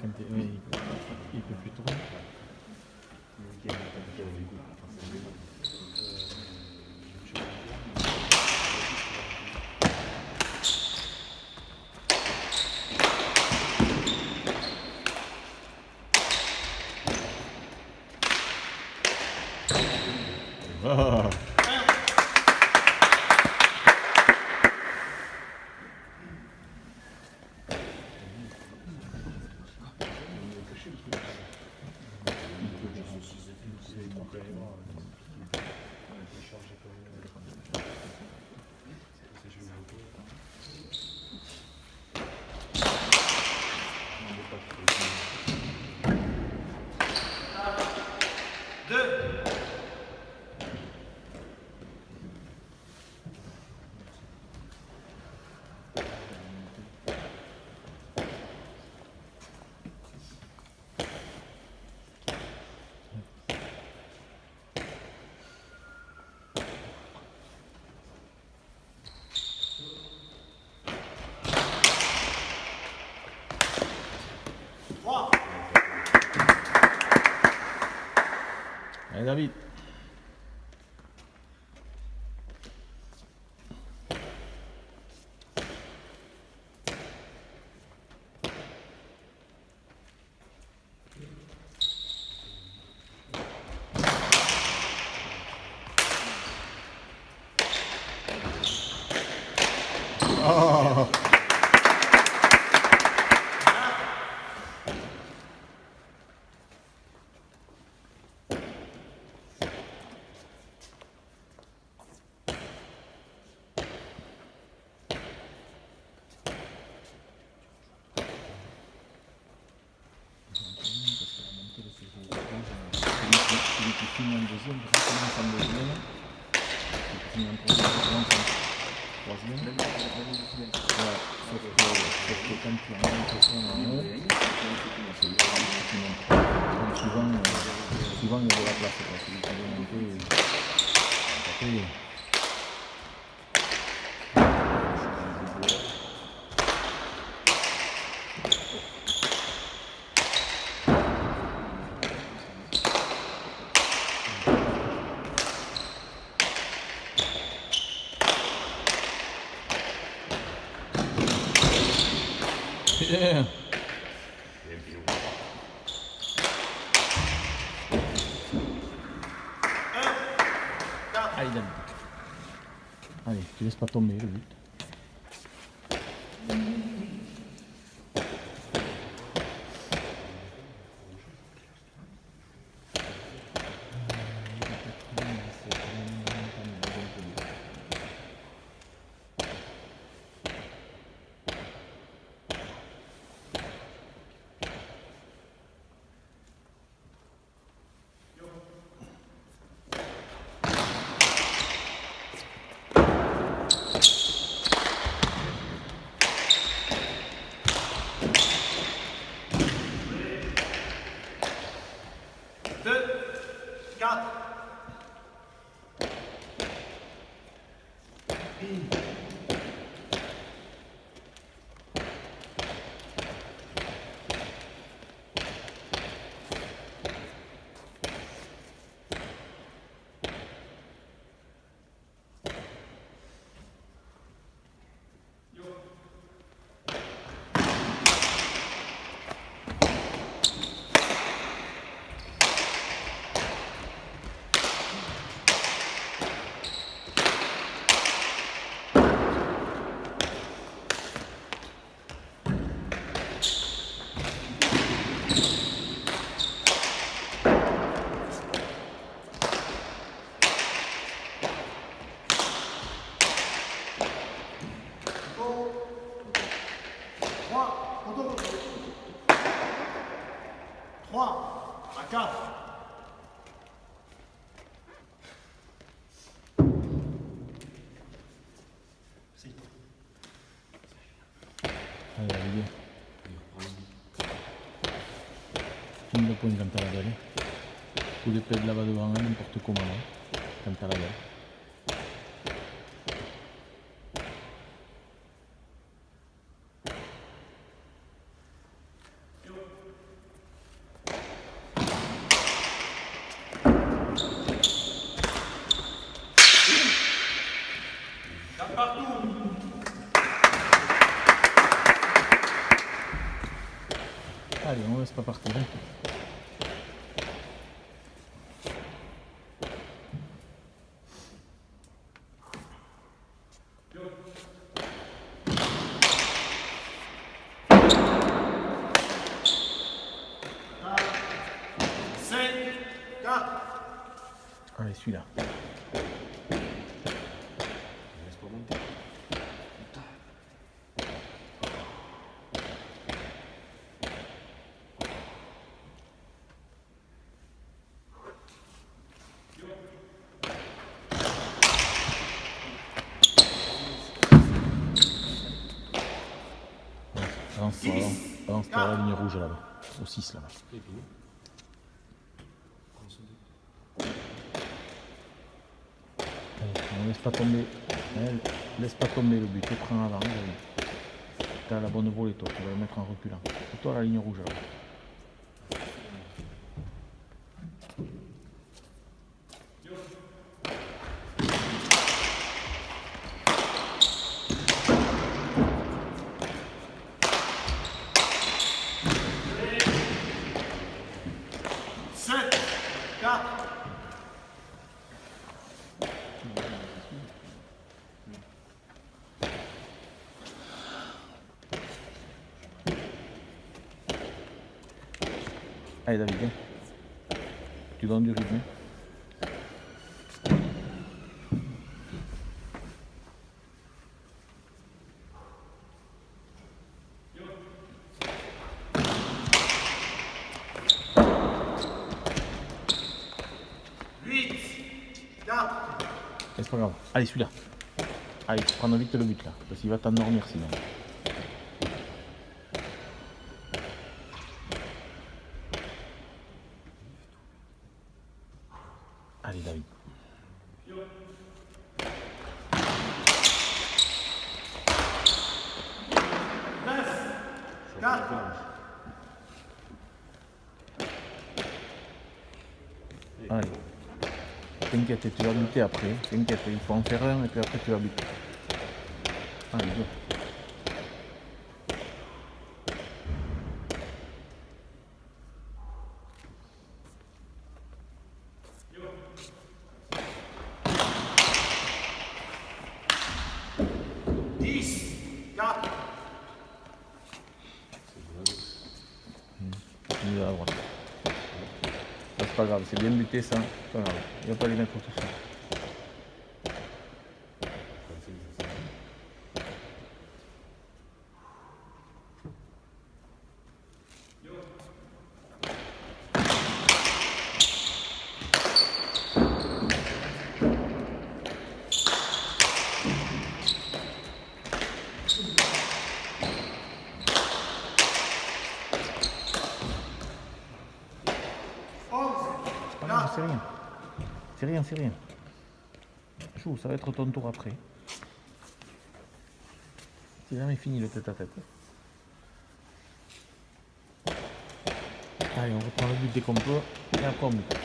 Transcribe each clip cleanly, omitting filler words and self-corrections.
quand il peut plus tourner. Oh. Allez David. Oh. Celui qui finit en deuxième, il commence en deuxième. Celui qui finit en troisième, il commence en troisième. Ouais, sauf que quand tu en montes en haut, c'est celui qui finit en troisième. Donc souvent il y a de la place. Celui qui veut monter, après, yeah. Allez, David. Allez, tu laisses pas tomber le but. Allez, Olivier. Prends le point quand t'as la balle. Coup de pied de là-bas devant, n'importe comment, quand t'as la balle. Allez, on ne laisse pas partir. Hein. Allez, celui-là. Avance-toi à la ligne rouge là-bas, au 6 là-bas. Laisse pas tomber le but, tu prends avant. Tu as la bonne volée toi, tu vas le mettre en reculant. C'est toi la ligne rouge là-bas. Allez David, hein. Tu donnes du rythme. C'est pas grave. Allez celui-là. Allez, tu prends vite le but là, parce qu'il va t'endormir sinon. Allez David. Allez. T'inquiète, tu vas buter après. T'inquiète, il faut en faire un et puis après tu vas buter. Allez, go. Il est à droite. C'est pas grave, c'est bien buté ça. C'est pas grave. Il va pas les mettre tout ça. C'est rien. C'est rien, c'est rien. Chou, ça va être ton tour après. C'est jamais fini le tête-à-tête. Allez, on reprend le but dès qu'on peut. Et après on bute.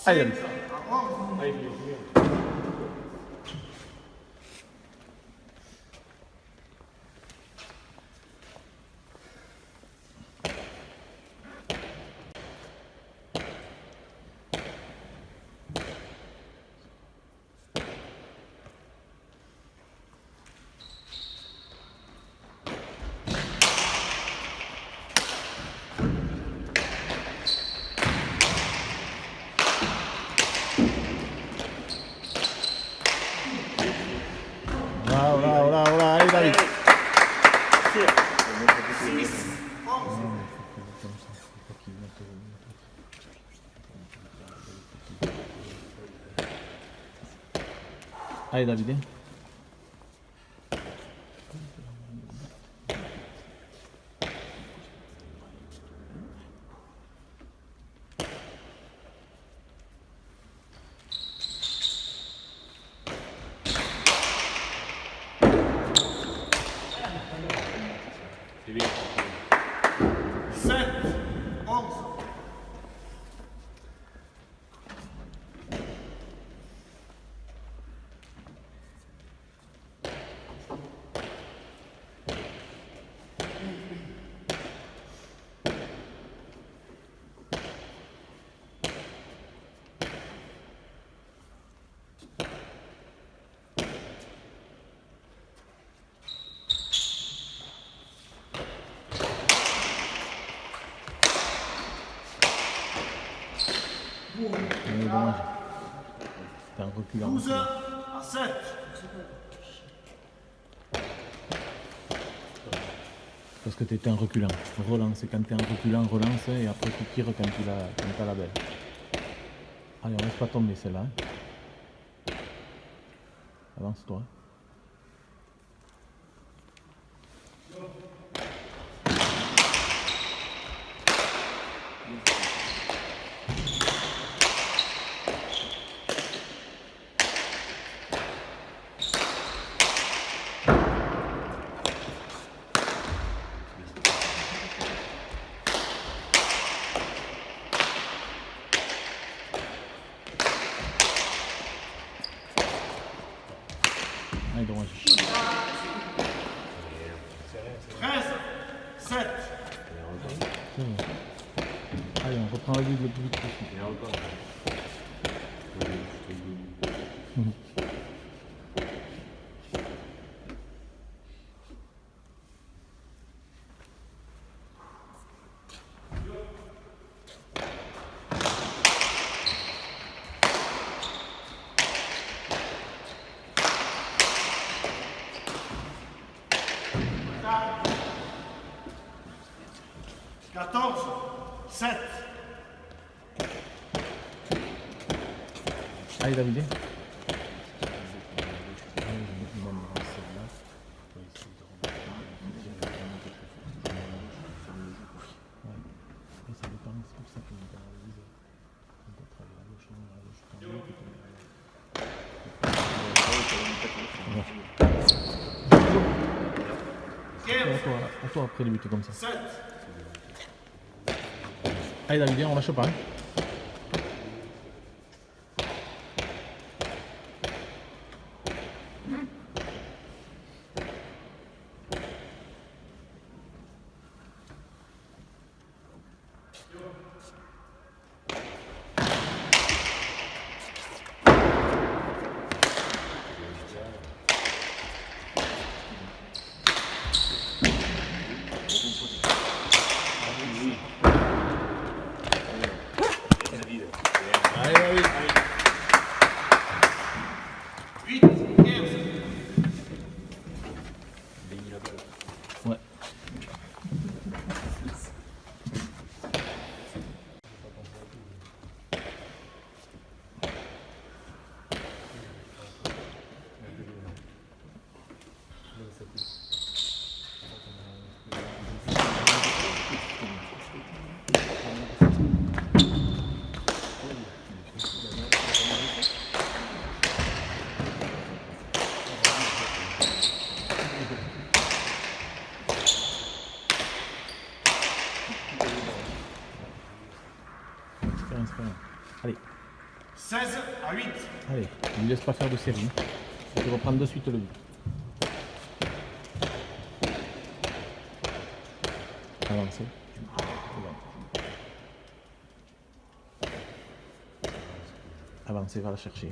Allez, là, oh là, oh là, oh là, allez David. Allez David. C'est bien. 7, 11. Dommage. T'es un reculant. 12 à 7. Parce que t'étais un reculant. Relance, quand t'es un reculant, relance et après tu tires quand t'as la belle. Allez, on laisse pas tomber celle-là. Hein. Avance-toi. Allez, dommage. 13, 7. Allez, on reprend la vue le plus vite possible. Et encore. Quatorze, 7. Allez, David. À toi après les buts comme ça. 7. Allez David, viens, on lâche pas. Hein. Allez David. 8, 15. Ouais. Allez, 16 à 8. allez, ne lui laisse pas faire de série. Tu reprends de suite le but. Avancez. Avancez, va la chercher.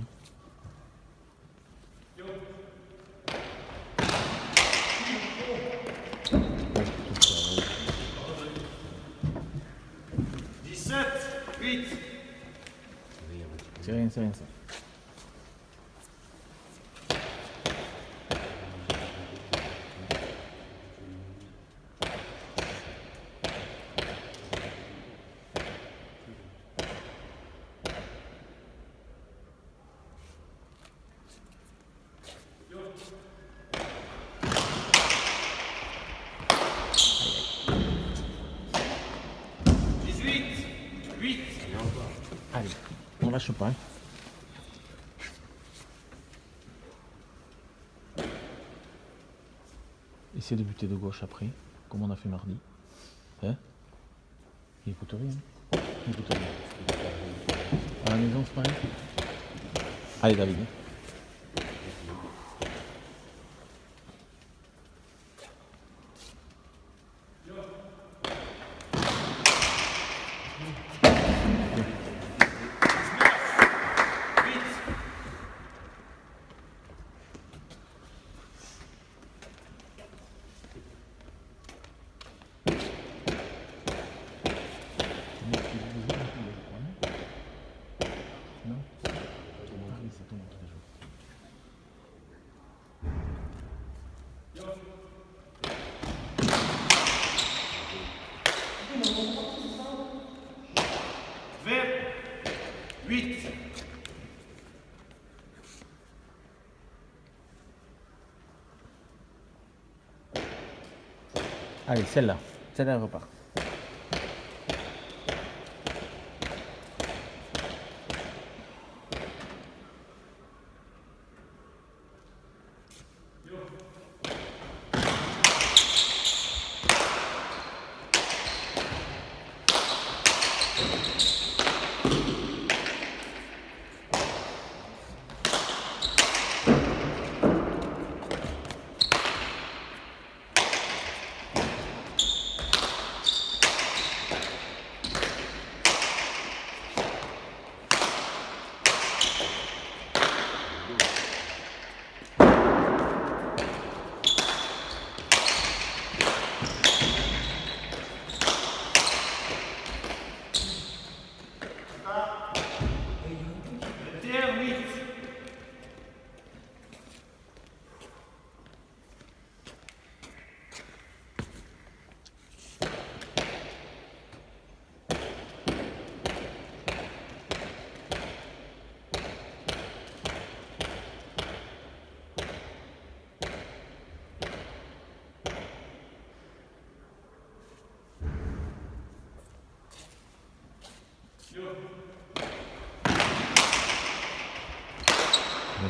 C'est rien ça. lâche pas. Hein. Essaye de buter de gauche après, comme on a fait mardi. Hein? Il écoute rien. Il écoute rien. À la maison, c'est pareil. Allez, David. Vers 8. Allez, celle-là. Celle-là, elle repart.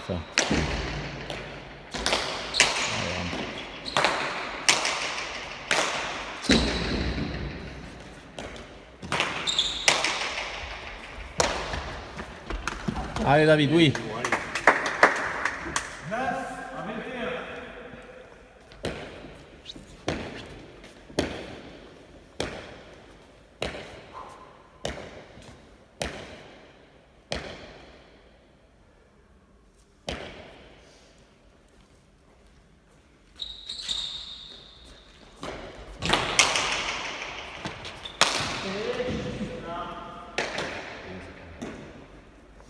C'est ça. Allez David, oui. 9 à 21.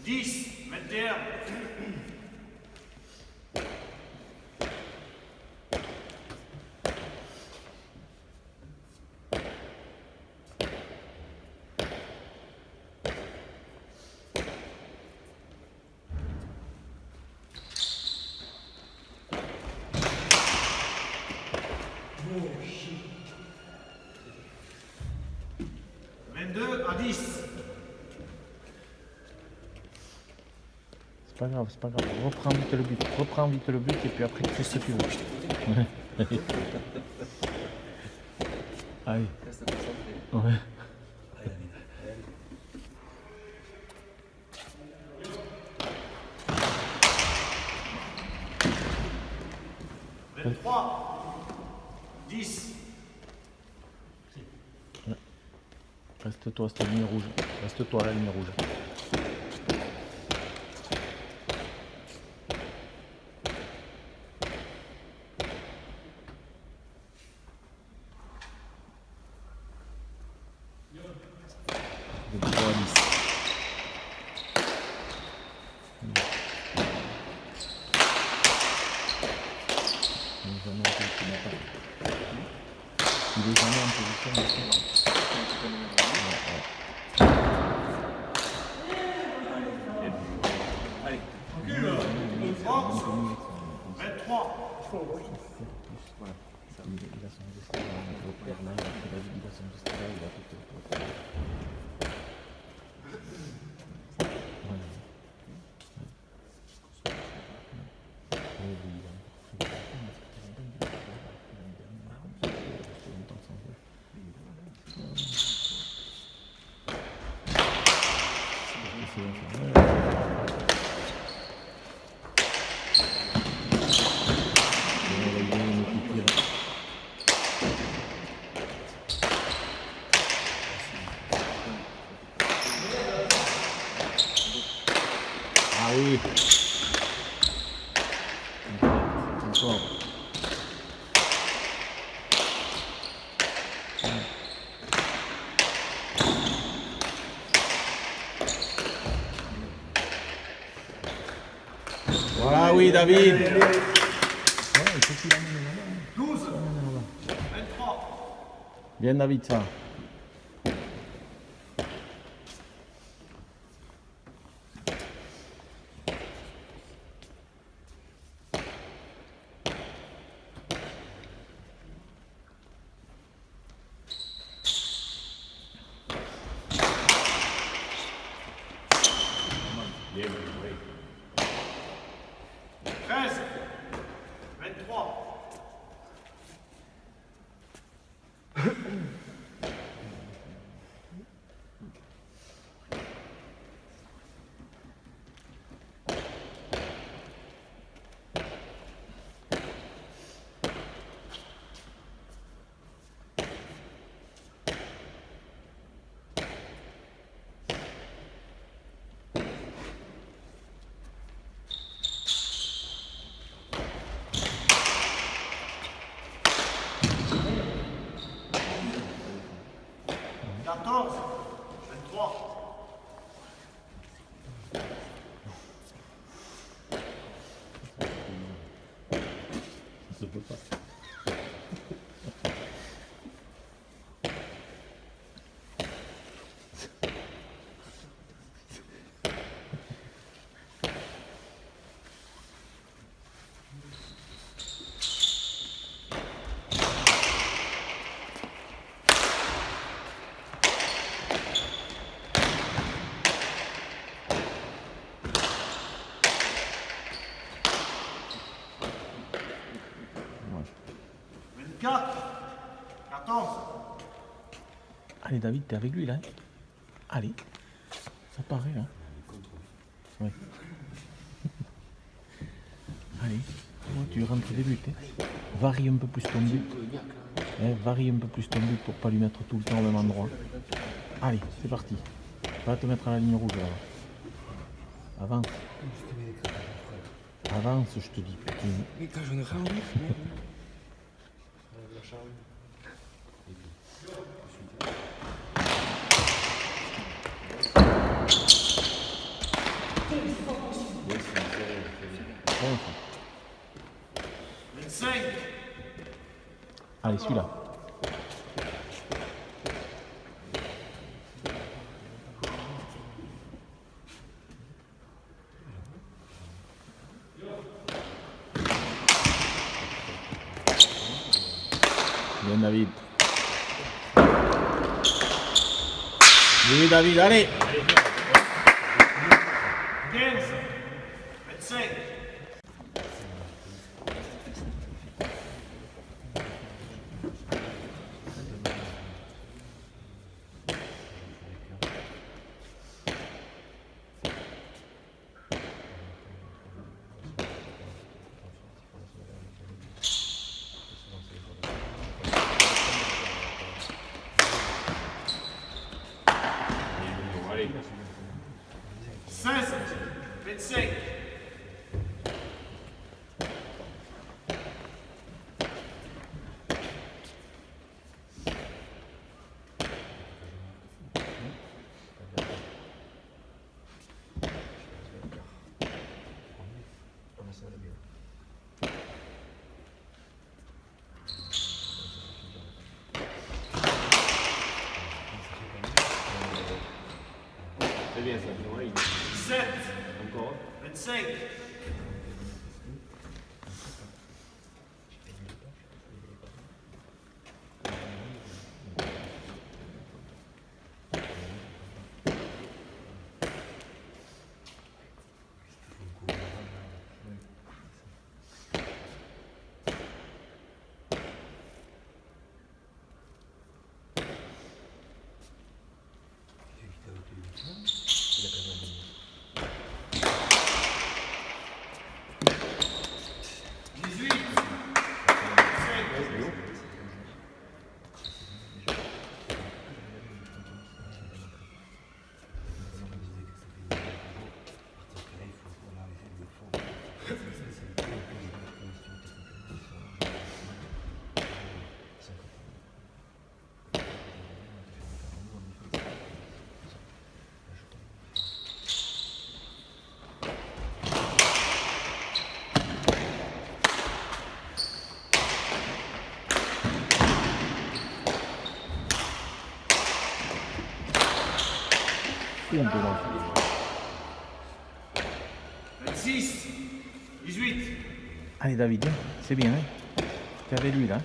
Dix, 21. Vingt-deux à 10. C'est pas grave, c'est pas grave. Reprends vite le but. Reprends vite le but et puis après tu fais ce que tu veux. Allez. Reste concentré. Ouais. Vingt-trois. 10. Reste-toi à cette ligne rouge. Reste-toi à la ligne rouge. De 3 à 10. Il est jamais en position. Allez. Force. 23. Voilà. Il a son geste là, l'autre Bernard, il a son geste là, il a tout. Ah oui. Encore. Voilà, oui, David. Ouais, il faut qu'il amène là-bas. 12, 23, Bien, David, ça. Bien, oui. 13, 23, quatorze, 23, Ça se peut pas. Ouais. 24, 14, Allez, David, t'es avec lui là. Allez, ça paraît là. Ouais. Allez, toi, tu rentres des buts. Hein. Varie un peu plus ton but. Varie un peu plus ton but pour pas lui mettre tout le temps au même endroit. Allez, c'est parti. Va te mettre à la ligne rouge là. Avance. Avance, je te dis, putain. Ik ga zo nog gaan. Avance. 25, Allez, celui-là. Bien, David. Oui, David, allez. 15, 25, Allez. 16, 25, C'est bien ça. Ouais, 17, encore. 25, tout un peu dans le fond. 26, 18, Allez David, c'est bien, hein. T'es avec lui là.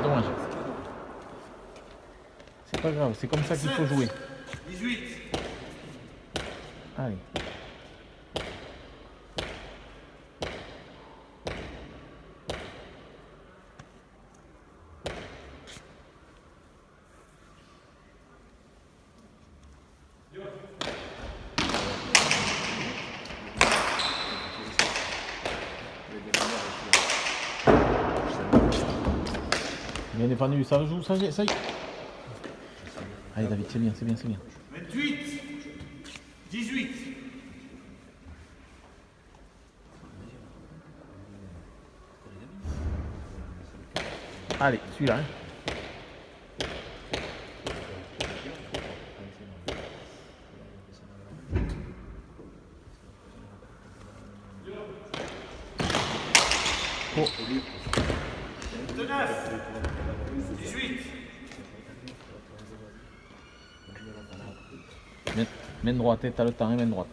Dommage. C'est pas grave, c'est comme ça qu'il faut jouer. 18, Allez. Bien défendu, ça joue, ça y est. Allez David, c'est bien. 28, 18, Allez, celui-là. Hein. Oh, 29, 18, main droite, t'as le temps, hein, main droite.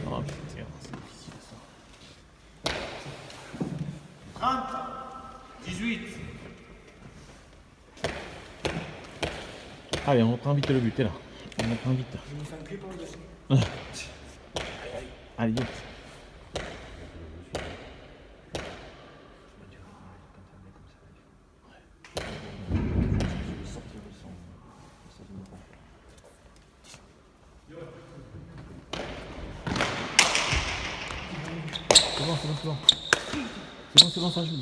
Oh putain, c'est difficile ça. 30, 18, Allez, on reprend vite le but, t'es là. On reprend vite. Allez, vite. C'est bon, ça joue.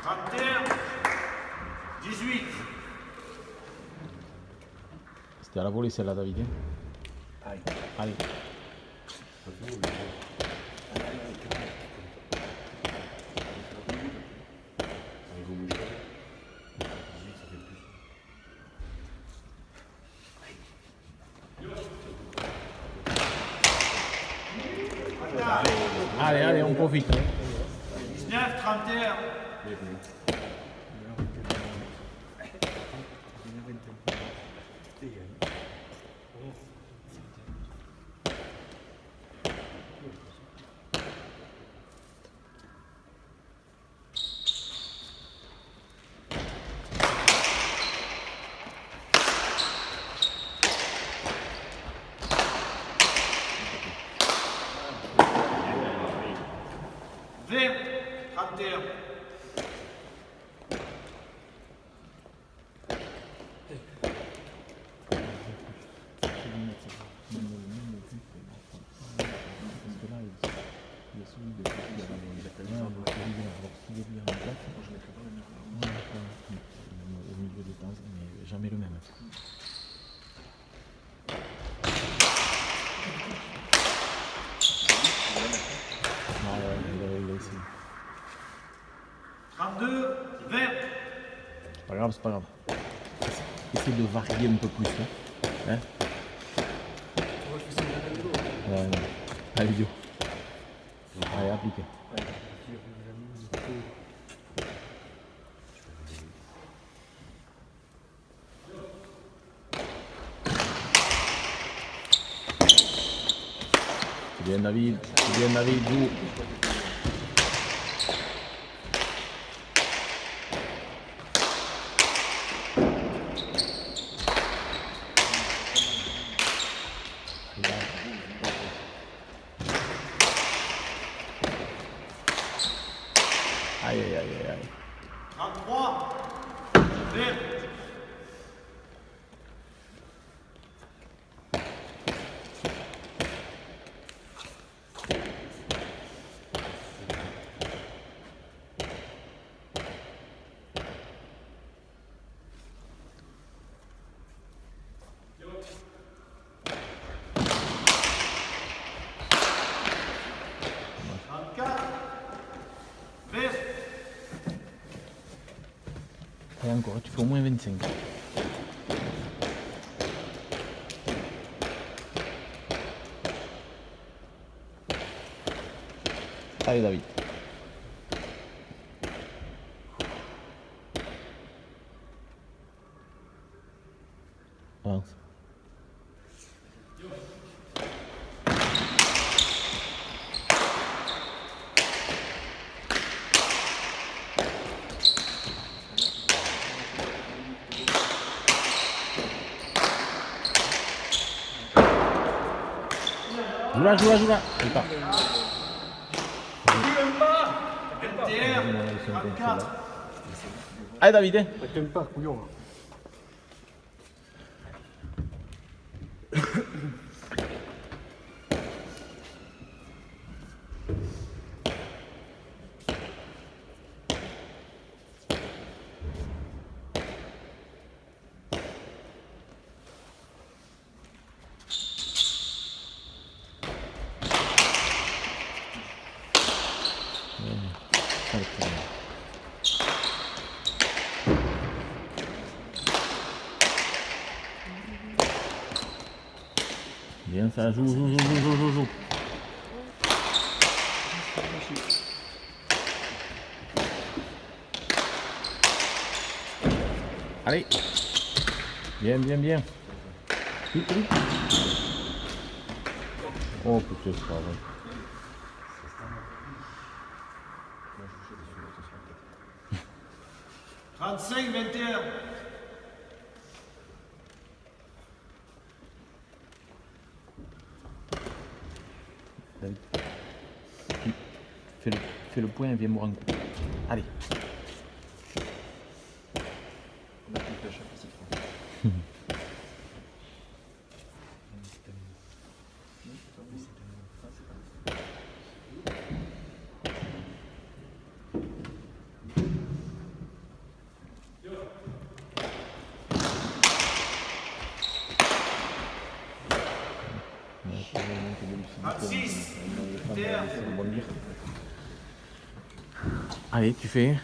31, 18, C'était à la volée celle-là, David. Hein. Allez. Allez, on profite. Hein. 19, 31, Vert, 31, Au milieu des temps, mais jamais le même. Il a essayé. 32, 20, C'est pas grave. Essaye de varier un peu plus. Hein. La vidéo. Allez, appliquez. C'est bien David, joue. Aïe, aïe, aïe, aïe, aïe. 33. Vert. Vert. Et encore, tu fais au moins 25. Allez, David. Avance. Joue là. Il part. 21. 34. Allez, David. Hein. T'aimes pas, couillon. Bien, ça joue. Allez. Bien. Vite. Oh putain, c'est pas vrai. « 35-21. David. Fais le point et viens me rendre compte. Allez. Allez, tu fais.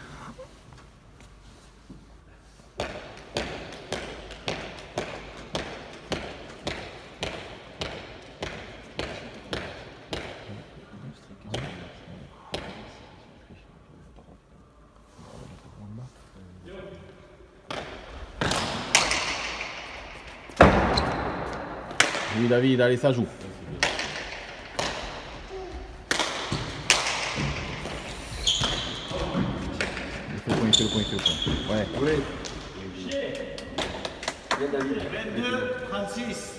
Oui, David, allez, ça joue. Fais le point. Ouais. Oui. 22-36.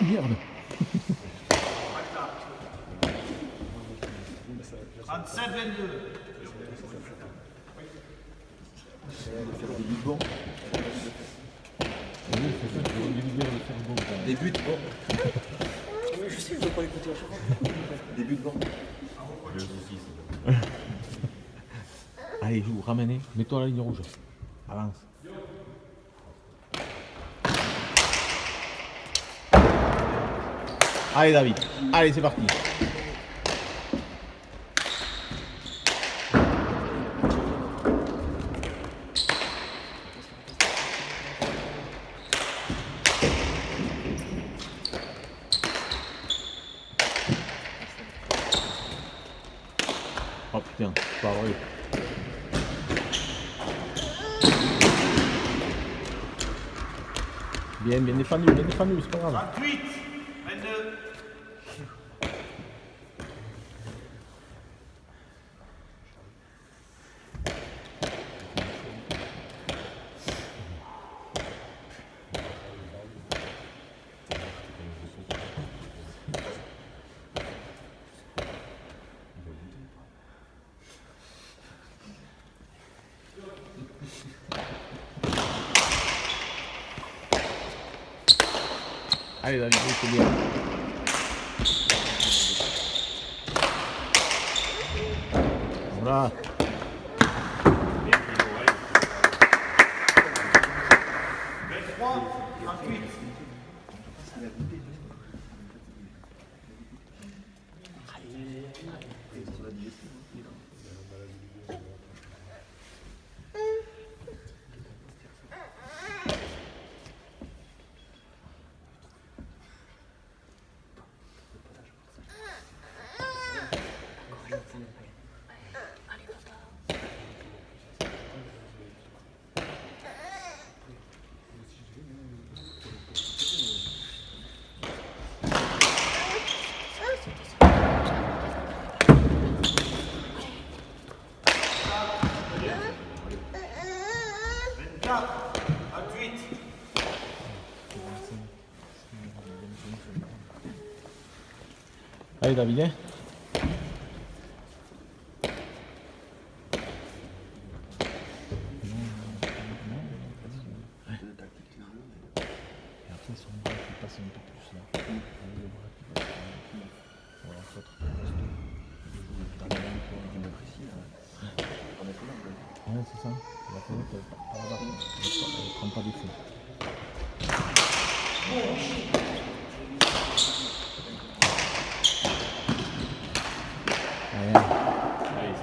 Merde. 37-22. Des buts, bon. Oui, je sais, je ne dois pas l'écouter à chaque fois. Des buts, bon. Allez, joue, ramenez. Mets-toi à la ligne rouge. Avance. Allez, David. Allez, c'est parti. Oh putain, c'est pas vrai. Bien défendu, c'est pas grave. 28, 22. Allez David, c'est bien. Voilà. 23, 38. Allez David, hein. Et après son bras qui passe un peu plus là. Le bras qui passe là. Voilà, faut être dans les mains pour précis là. Ouais, c'est ça. La fenêtre, par là-bas. Elle prend pas d'effet.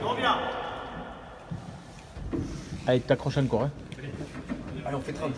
Reviens. Allez, t'accroches encore, hein. Allez, on fait 30.